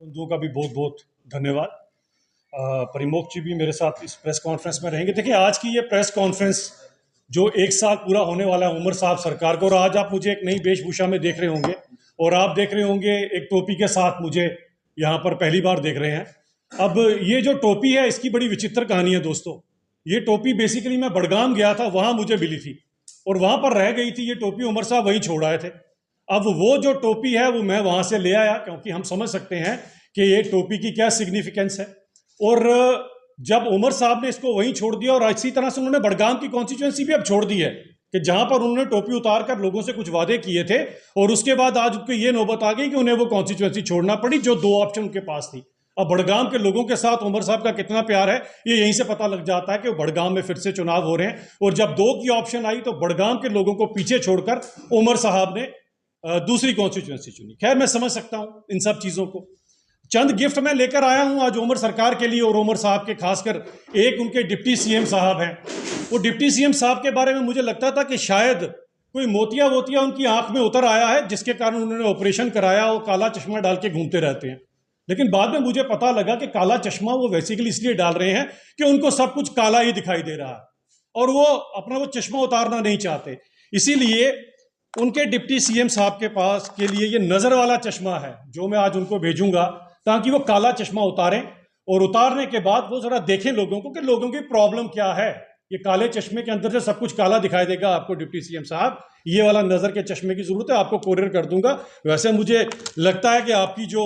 तुम दो का भी बहुत बहुत धन्यवाद। परिमोक्ष जी भी मेरे साथ इस प्रेस कॉन्फ्रेंस में रहेंगे। देखिए, आज की ये प्रेस कॉन्फ्रेंस जो एक साल पूरा होने वाला है उमर साहब सरकार को, और आज आप मुझे एक नई वेशभूषा में देख रहे होंगे और आप देख रहे होंगे एक टोपी के साथ मुझे यहाँ पर पहली बार देख रहे हैं। अब ये जो टोपी है इसकी बड़ी विचित्र कहानी है दोस्तों। ये टोपी बेसिकली मैं बड़गाम गया था, वहाँ मुझे मिली थी और वहाँ पर रह गई थी। ये टोपी उमर साहब वहीं छोड़ आए थे। अब वो जो टोपी है वो मैं वहाँ से ले आया, क्योंकि हम समझ सकते हैं कि ये टोपी की क्या सिग्निफिकेंस है। और जब उमर साहब ने इसको वहीं छोड़ दिया और इसी तरह से उन्होंने बड़गाम की कॉन्स्टिट्यूएंसी भी अब छोड़ दी है कि जहां पर उन्होंने टोपी उतार कर लोगों से कुछ वादे किए थे, और उसके बाद आज उनको ये नौबत आ गई कि उन्हें वो कॉन्स्टिट्यूएंसी छोड़ना पड़ी जो दो ऑप्शन उनके पास थी। अब बड़गाम के लोगों के साथ उमर साहब का कितना प्यार है ये यहीं से पता लग जाता है कि बड़गाम में फिर से चुनाव हो रहे हैं। और जब दो की ऑप्शन आई तो बड़गाम के लोगों को पीछे छोड़कर उमर साहब ने दूसरी कॉन्स्टिट्यूएंसी चुनी। खैर, मैं समझ सकता हूं इन सब चीजों को। चंद गिफ्ट मैं लेकर आया हूं आज उमर सरकार के लिए और उमर साहब के, खासकर एक उनके डिप्टी सीएम साहब हैं। वो डिप्टी सीएम साहब के बारे में मुझे लगता था कि शायद कोई मोतिया वोतिया उनकी आंख में उतर आया है जिसके कारण उन्होंने ऑपरेशन कराया और काला चश्मा डाल के घूमते रहते हैं। लेकिन बाद में मुझे पता लगा कि काला चश्मा वो बेसिकली इसलिए डाल रहे हैं कि उनको सब कुछ काला ही दिखाई दे रहा है और वो अपना वो चश्मा उतारना नहीं चाहते। इसीलिए उनके डिप्टी सीएम साहब के पास के लिए ये नजर वाला चश्मा है जो मैं आज उनको भेजूंगा, ताकि वो काला चश्मा उतारें और उतारने के बाद वो जरा देखें लोगों को कि लोगों की प्रॉब्लम क्या है। ये काले चश्मे के अंदर से सब कुछ काला दिखाई देगा आपको डिप्टी सीएम साहब। ये वाला नजर के चश्मे की जरूरत है, आपको कोरियर कर दूंगा। वैसे मुझे लगता है कि आपकी जो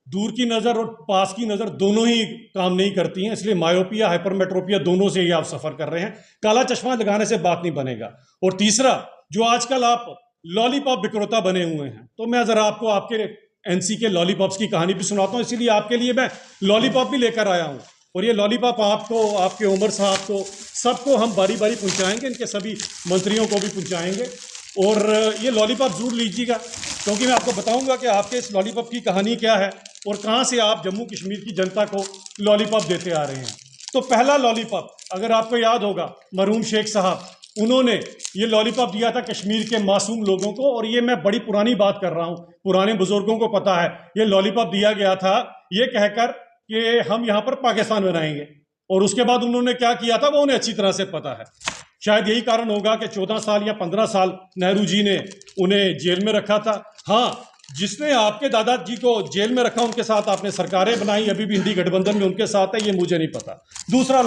दूर की नजर और पास की नजर दोनों ही काम नहीं करती हैं, इसलिए मायोपिया हाइपरमेट्रोपिया दोनों से ही आप सफर कर रहे हैं। काला चश्मा लगाने से बात नहीं बनेगा। और तीसरा, जो आजकल आप लॉलीपॉप विक्रेता बने हुए हैं, तो मैं जरा आपको आपके एनसी के लॉलीपॉप्स की कहानी भी सुनाता हूं। इसीलिए आपके लिए मैं लॉलीपॉप भी लेकर आया हूं और ये लॉलीपॉप आपको, आपके उमर साहब को, सबको हम बारी बारी पहुंचाएंगे, इनके सभी मंत्रियों को भी पहुंचाएंगे। और ये लॉलीपॉप जरूर लीजिएगा, क्योंकि मैं आपको बताऊंगा कि आपके इस लॉलीपॉप की कहानी क्या है और कहां से आप जम्मू कश्मीर की जनता को लॉलीपॉप देते आ रहे हैं। तो पहला लॉलीपॉप, अगर आपको याद होगा, मरहूम शेख साहब, उन्होंने ये लॉलीपॉप दिया था कश्मीर के मासूम लोगों को। और ये मैं बड़ी पुरानी बात कर रहा हूं, पुराने बुजुर्गों को पता है। ये लॉलीपॉप दिया गया था ये कहकर कि हम यहां पर पाकिस्तान बनाएंगे, और उसके बाद उन्होंने क्या किया था वो उन्हें अच्छी तरह से पता है। शायद यही कारण होगा कि 14 साल या 15 साल नेहरू जी ने उन्हें जेल में रखा था। हाँ, जिसने आपके दादाजी को जेल में रखा उनके साथ आपने सरकारें बनाई, अभी भी इंडी गठबंधन में उनके साथ है, ये मुझे नहीं पता। दूसरा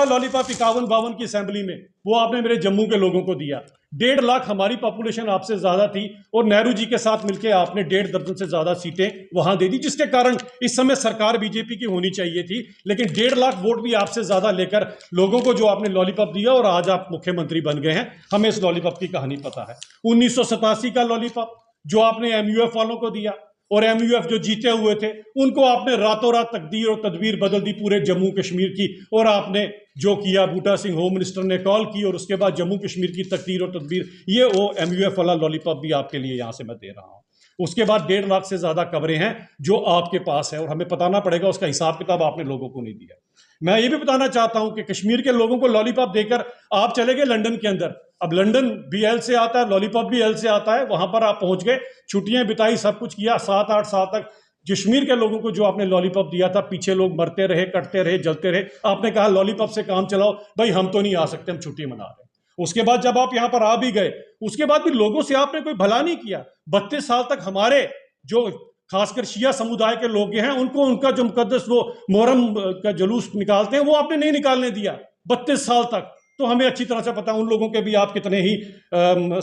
लॉलीपॉप 51-52 की असेंबली में, वो आपने मेरे जम्मू के लोगों को दिया। 1.5 लाख हमारी पॉपुलेशन आपसे ज्यादा थी और नेहरू जी के साथ मिलकर आपने 1.5 दर्जन से ज्यादा सीटें वहां दे दी, जिसके कारण इस समय सरकार बीजेपी की होनी चाहिए थी। लेकिन 1.5 लाख वोट भी आपसे ज्यादा लेकर लोगों को जो आपने लॉलीपॉप दिया और आज आप मुख्यमंत्री बन गए हैं। हमें इस लॉलीपॉप की कहानी पता है। 1987 का लॉलीपॉप जो आपने एमयूएफ वालों को दिया, और एमयूएफ जो जीते हुए थे उनको आपने रातों रात तकदीर और तदबीर बदल दी पूरे जम्मू कश्मीर की। और आपने जो किया, बूटा सिंह होम मिनिस्टर ने कॉल की और उसके बाद जम्मू कश्मीर की तकदीर और तदबीर, ये वो एमयूएफ वाला लॉलीपॉप भी आपके लिए यहां से मैं दे रहा हूं। उसके बाद 1.5 लाख से ज्यादा कब्रें हैं जो आपके पास है और हमें बताना पड़ेगा, उसका हिसाब किताब आपने लोगों को नहीं दिया। मैं ये भी बताना चाहता हूं कि कश्मीर के लोगों को लॉलीपॉप देकर आप चले गए लंदन के अंदर। अब लंदन भी एल से आता है, लॉलीपॉप भी एल से आता है। वहां पर आप पहुंच गए, छुट्टियां बिताई, सब कुछ किया। 7-8 साल तक कश्मीर के लोगों को जो आपने लॉलीपॉप दिया था, पीछे लोग मरते रहे, कटते रहे, जलते रहे। आपने कहा लॉलीपॉप से काम चलाओ, भाई हम तो नहीं आ सकते, हम छुट्टी मना रहे हैं। उसके बाद जब आप यहां पर आ भी गए, उसके बाद भी लोगों से आपने कोई भला नहीं किया। 32 साल तक हमारे जो खासकर शिया समुदाय के लोग हैं उनको, उनका जो मुकद्दस वो मोहर्रम का जुलूस निकालते हैं, वो आपने नहीं निकालने दिया 32 साल तक। तो हमें अच्छी तरह से पता है उन लोगों के भी आप कितने ही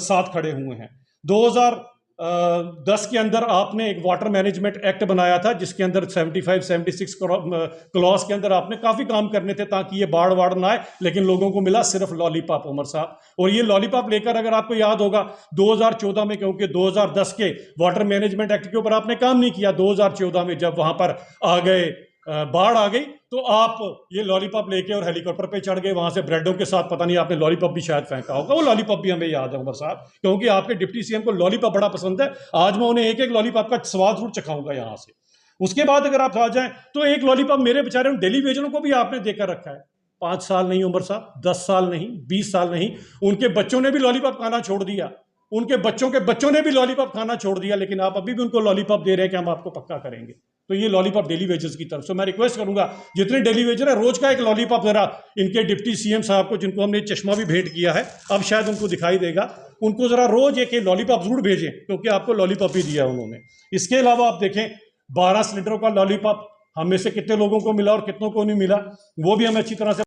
साथ खड़े हुए हैं। 2010 के अंदर आपने एक वाटर मैनेजमेंट एक्ट बनाया था जिसके अंदर 75-76 क्लॉज के अंदर आपने काफी काम करने थे ताकि ये बाढ़ वाड़ ना आए, लेकिन लोगों को मिला सिर्फ लॉलीपॉप उमर साहब। और ये लॉलीपॉप लेकर, अगर आपको याद होगा 2014 में, क्योंकि 2010 के वाटर मैनेजमेंट एक्ट के ऊपर आपने काम नहीं किया, 2014 में जब वहां पर आ गए, बाढ़ आ गई, तो आप ये लॉलीपॉप लेके और हेलीकॉप्टर पे चढ़ गए, वहां से ब्रेडों के साथ, पता नहीं आपने लॉलीपॉप भी शायद फेंका होगा। वो लॉलीपॉप भी हमें याद है उमर साहब, क्योंकि आपके डिप्टी सीएम को लॉलीपॉप बड़ा पसंद है। आज मैं उन्हें एक एक लॉलीपॉप का स्वाद जरूर चखाऊंगा यहां से। उसके बाद अगर आप आ जाएं तो एक लॉलीपॉप मेरे बेचारे टेलीविजनों को भी आपने देकर रखा है। 5 साल नहीं उमर साहब, 10 साल नहीं, 20 साल नहीं, उनके बच्चों ने भी लॉलीपॉप खाना छोड़ दिया। उनके बच्चों ने भी लॉलीपॉप खाना छोड़ दिया, लेकिन आप अभी भी उनको लॉलीपॉप दे रहे हैं कि हम आपको पक्का करेंगे। तो ये लॉलीपॉप डेली वेजर्स की तरफ से मैं रिक्वेस्ट करूंगा, जितने डेली वेजर है रोज का एक लॉलीपॉप जरा इनके डिप्टी सीएम साहब को, जिनको हमने चश्मा भी भेंट किया है, अब शायद उनको दिखाई देगा, उनको जरा रोज एक लॉलीपॉप जरूर भेजें, क्योंकि आपको लॉलीपॉप ही दिया उन्होंने। इसके अलावा आप देखें 12 सिलेंडरों का लॉलीपॉप हम में से कितने लोगों को मिला और कितनों को नहीं मिला, वो भी हमें अच्छी तरह से